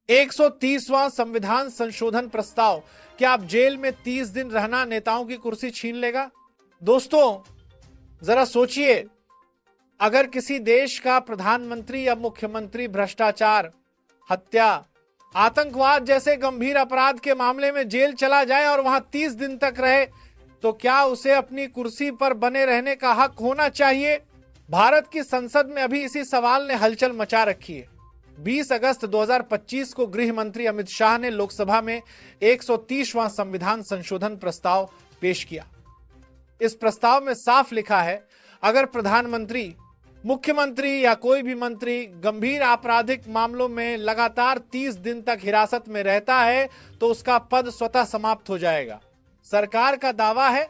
130वां संविधान संशोधन प्रस्ताव, क्या आप जेल में 30 दिन रहना नेताओं की कुर्सी छीन लेगा? दोस्तों जरा सोचिए, अगर किसी देश का प्रधानमंत्री या मुख्यमंत्री भ्रष्टाचार, हत्या, आतंकवाद जैसे गंभीर अपराध के मामले में जेल चला जाए और वहां 30 दिन तक रहे, तो क्या उसे अपनी कुर्सी पर बने रहने का हक होना चाहिए? भारत की संसद में अभी इसी सवाल ने हलचल मचा रखी है। 20 अगस्त 2025 को गृह मंत्री अमित शाह ने लोकसभा में 130वां संविधान संशोधन प्रस्ताव पेश किया। इस प्रस्ताव में साफ लिखा है, अगर प्रधानमंत्री, मुख्यमंत्री या कोई भी मंत्री गंभीर आपराधिक मामलों में लगातार 30 दिन तक हिरासत में रहता है तो उसका पद स्वतः समाप्त हो जाएगा। सरकार का दावा है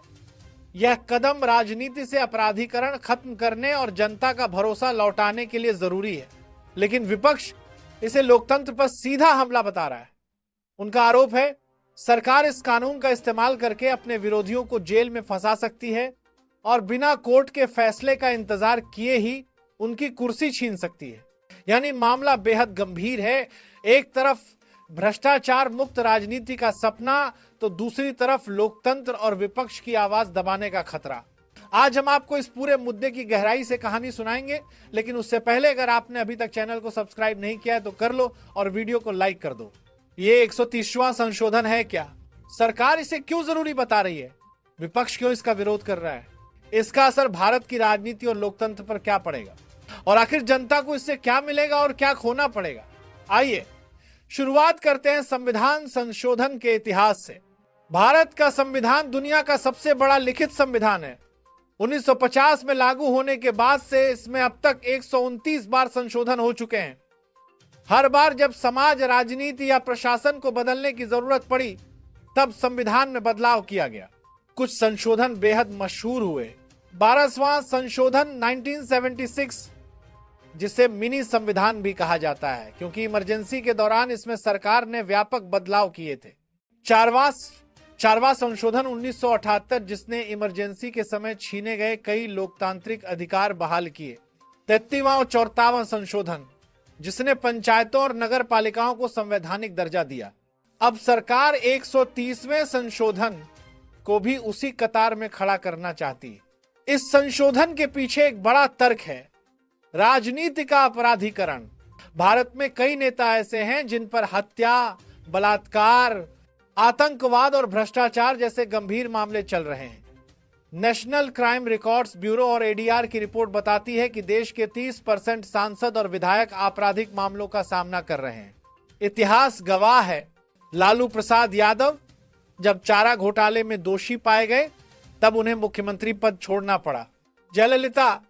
यह कदम राजनीति से अपराधीकरण खत्म करने और जनता का भरोसा लौटाने के लिए जरूरी है, लेकिन विपक्ष इसे लोकतंत्र पर सीधा हमला बता रहा है। उनका आरोप है सरकार इस कानून का इस्तेमाल करके अपने विरोधियों को जेल में फंसा सकती है और बिना कोर्ट के फैसले का इंतजार किए ही उनकी कुर्सी छीन सकती है। यानी मामला बेहद गंभीर है। एक तरफ भ्रष्टाचार मुक्त राजनीति का सपना, तो दूसरी तरफ लोकतंत्र और विपक्ष की आवाज दबाने का खतरा। आज हम आपको इस पूरे मुद्दे की गहराई से कहानी सुनाएंगे, लेकिन उससे पहले अगर आपने अभी तक चैनल को सब्सक्राइब नहीं किया है तो कर लो और वीडियो को लाइक कर दो। ये 130वां संशोधन है क्या? सरकार इसे क्यों जरूरी बता रही है? विपक्ष क्यों इसका विरोध कर रहा है? इसका असर भारत की राजनीति और लोकतंत्र पर क्या पड़ेगा? और आखिर जनता को इससे क्या मिलेगा और क्या खोना पड़ेगा? आइए शुरुआत करते हैं संविधान संशोधन के इतिहास से। भारत का संविधान दुनिया का सबसे बड़ा लिखित संविधान है। 1950 में लागू होने के बाद से इसमें अब तक 129 बार संशोधन हो चुके हैं। हर बार जब समाज, राजनीति या प्रशासन को बदलने की जरूरत पड़ी, तब संविधान में बदलाव किया गया। कुछ संशोधन बेहद मशहूर हुए। 12वां संशोधन 1976, जिसे मिनी संविधान भी कहा जाता है, क्योंकि इमरजेंसी के दौरान इसमें सरकार ने व्यापक बदलाव किए थे। चारवां संशोधन 1978, जिसने इमरजेंसी के समय छीने गए कई लोकतांत्रिक अधिकार बहाल किए। 33वां और 54वां संशोधन, जिसने पंचायतों और नगर पालिकाओं को संवैधानिक दर्जा दिया। अब सरकार 130वें संशोधन को भी उसी कतार में खड़ा करना चाहती है। इस संशोधन के पीछे एक बड़ा तर्क है, राजनीति का अपराधीकरण। भारत में कई नेता ऐसे हैं जिन पर हत्या, बलात्कार, आतंकवाद और भ्रष्टाचार जैसे गंभीर मामले चल रहे हैं। नेशनल क्राइम रिकॉर्ड्स ब्यूरो और एडीआर की रिपोर्ट बताती है कि देश के 30% सांसद और विधायक आपराधिक मामलों का सामना कर रहे हैं। इतिहास गवाह है, लालू प्रसाद यादव जब चारा घोटाले में दोषी पाए गए तब उन्हें मुख्यमंत्री पद छोड़ना पड़ा। जयललिता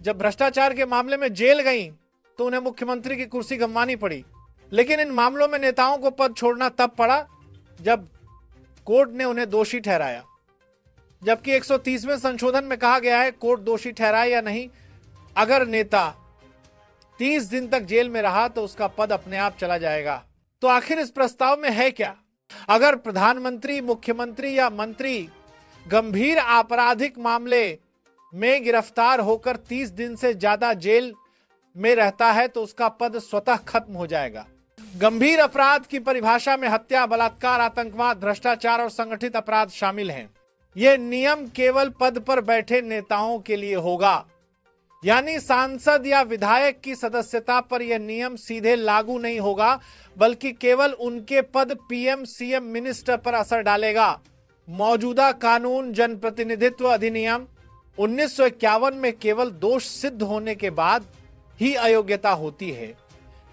जब भ्रष्टाचार के मामले में जेल गई तो उन्हें मुख्यमंत्री की कुर्सी गंवानी पड़ी। लेकिन इन मामलों में नेताओं को पद छोड़ना तब पड़ा जब कोर्ट ने उन्हें दोषी ठहराया। जबकि 130वें संशोधन में कहा गया है कोर्ट दोषी ठहराए या नहीं, अगर नेता 30 दिन तक जेल में रहा तो उसका पद अपने आप चला जाएगा। तो आखिर इस प्रस्ताव में है क्या? अगर प्रधानमंत्री, मुख्यमंत्री या मंत्री गंभीर आपराधिक मामले में गिरफ्तार होकर 30 दिन से ज्यादा जेल में रहता है तो उसका पद स्वतः खत्म हो जाएगा। गंभीर अपराध की परिभाषा में हत्या, बलात्कार, आतंकवाद, भ्रष्टाचार और संगठित अपराध शामिल हैं। यह नियम केवल पद पर बैठे नेताओं के लिए होगा, यानी सांसद या विधायक की सदस्यता पर यह नियम सीधे लागू नहीं होगा, बल्कि केवल उनके पद पीएम, सीएम, मिनिस्टर पर असर डालेगा। मौजूदा कानून जनप्रतिनिधित्व अधिनियम 1951 में केवल दोष सिद्ध होने के बाद ही अयोग्यता होती है,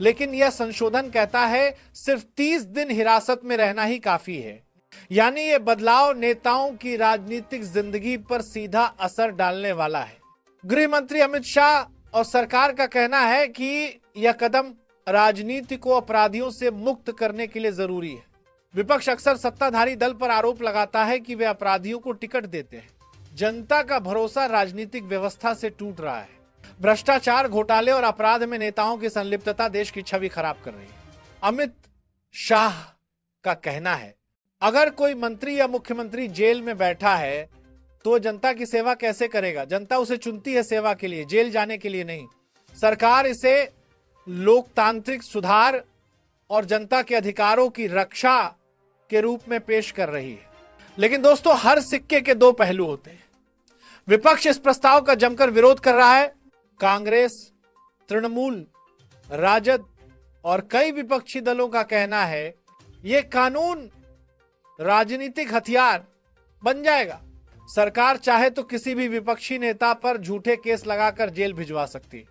लेकिन यह संशोधन कहता है सिर्फ 30 दिन हिरासत में रहना ही काफी है। यानी यह बदलाव नेताओं की राजनीतिक जिंदगी पर सीधा असर डालने वाला है। गृह मंत्री अमित शाह और सरकार का कहना है कि यह कदम राजनीति को अपराधियों से मुक्त करने के लिए जरूरी है। विपक्ष अक्सर सत्ताधारी दल पर आरोप लगाता है कि वे अपराधियों को टिकट देते हैं। जनता का भरोसा राजनीतिक व्यवस्था से टूट रहा है। भ्रष्टाचार, घोटाले और अपराध में नेताओं की संलिप्तता देश की छवि खराब कर रही है। अमित शाह का कहना है, अगर कोई मंत्री या मुख्यमंत्री जेल में बैठा है तो जनता की सेवा कैसे करेगा? जनता उसे चुनती है सेवा के लिए, जेल जाने के लिए नहीं। सरकार इसे लोकतांत्रिक सुधार और जनता के अधिकारों की रक्षा के रूप में पेश कर रही है। लेकिन दोस्तों, हर सिक्के के दो पहलू होते हैं। विपक्ष इस प्रस्ताव का जमकर विरोध कर रहा है। कांग्रेस, तृणमूल, राजद और कई विपक्षी दलों का कहना है यह कानून राजनीतिक हथियार बन जाएगा। सरकार चाहे तो किसी भी विपक्षी नेता पर झूठे केस लगाकर जेल भिजवा सकती।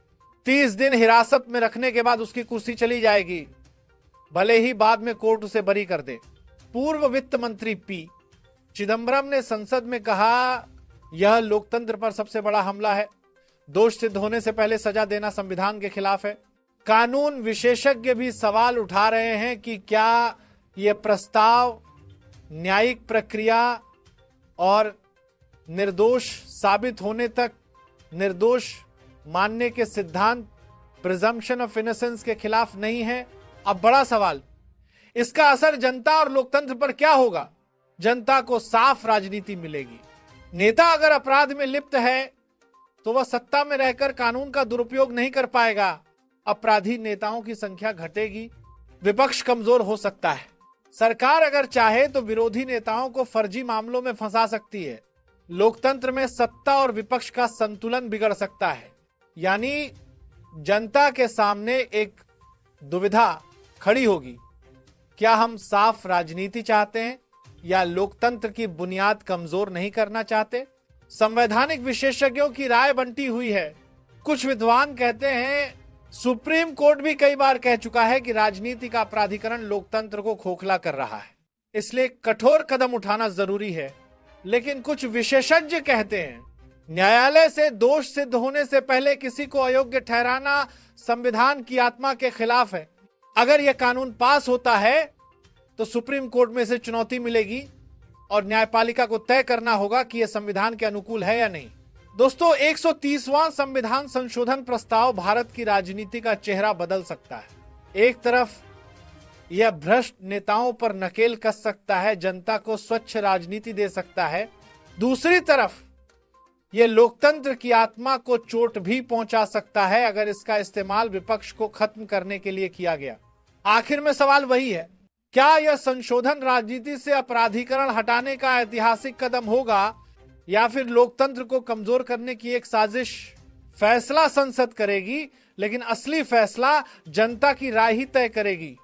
30 दिन हिरासत में रखने के बाद उसकी कुर्सी चली जाएगी, भले ही बाद में कोर्ट उसे बरी कर दे। पूर्व वित्त मंत्री पी चिदंबरम ने संसद में कहा, यह लोकतंत्र पर सबसे बड़ा हमला है। दोष सिद्ध होने से पहले सजा देना संविधान के खिलाफ है। कानून विशेषज्ञ भी सवाल उठा रहे हैं कि क्या यह प्रस्ताव न्यायिक प्रक्रिया और निर्दोष साबित होने तक निर्दोष मानने के सिद्धांत प्रिजम्पशन ऑफ इनोसेंस के खिलाफ नहीं है। अब बड़ा सवाल, इसका असर जनता और लोकतंत्र पर क्या होगा? जनता को साफ राजनीति मिलेगी। नेता अगर अपराध में लिप्त है तो वह सत्ता में रहकर कानून का दुरुपयोग नहीं कर पाएगा। अपराधी नेताओं की संख्या घटेगी, विपक्ष कमजोर हो सकता है। सरकार अगर चाहे तो विरोधी नेताओं को फर्जी मामलों में फंसा सकती है। लोकतंत्र में सत्ता और विपक्ष का संतुलन बिगड़ सकता है। यानी जनता के सामने एक दुविधा खड़ी होगी, क्या हम साफ राजनीति चाहते हैं या लोकतंत्र की बुनियाद कमजोर नहीं करना चाहते? संवैधानिक विशेषज्ञों की राय बंटी हुई है। कुछ विद्वान कहते हैं सुप्रीम कोर्ट भी कई बार कह चुका है कि राजनीति का अपराधीकरण लोकतंत्र को खोखला कर रहा है, इसलिए कठोर कदम उठाना जरूरी है। लेकिन कुछ विशेषज्ञ कहते हैं न्यायालय से दोष सिद्ध होने से पहले किसी को अयोग्य ठहराना संविधान की आत्मा के खिलाफ है। अगर यह कानून पास होता है तो सुप्रीम कोर्ट में से चुनौती मिलेगी और न्यायपालिका को तय करना होगा कि यह संविधान के अनुकूल है या नहीं। दोस्तों, 130वां संविधान संशोधन प्रस्ताव भारत की राजनीति का चेहरा बदल सकता है। एक तरफ यह भ्रष्ट नेताओं पर नकेल कस सकता है, जनता को स्वच्छ राजनीति दे सकता है। दूसरी तरफ यह लोकतंत्र की आत्मा को चोट भी पहुंचा सकता है अगर इसका इस्तेमाल विपक्ष को खत्म करने के लिए किया गया। आखिर में सवाल वही है, क्या यह संशोधन राजनीति से अपराधीकरण हटाने का ऐतिहासिक कदम होगा या फिर लोकतंत्र को कमजोर करने की एक साजिश? फैसला संसद करेगी, लेकिन असली फैसला जनता की राय ही तय करेगी।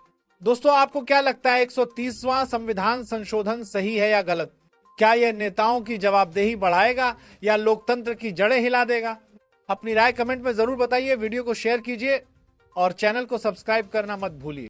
दोस्तों, आपको क्या लगता है 130वां संविधान संशोधन सही है या गलत? क्या यह नेताओं की जवाबदेही बढ़ाएगा या लोकतंत्र की जड़ें हिला देगा? अपनी राय कमेंट में जरूर बताइए, वीडियो को शेयर कीजिए और चैनल को सब्सक्राइब करना मत भूलिए।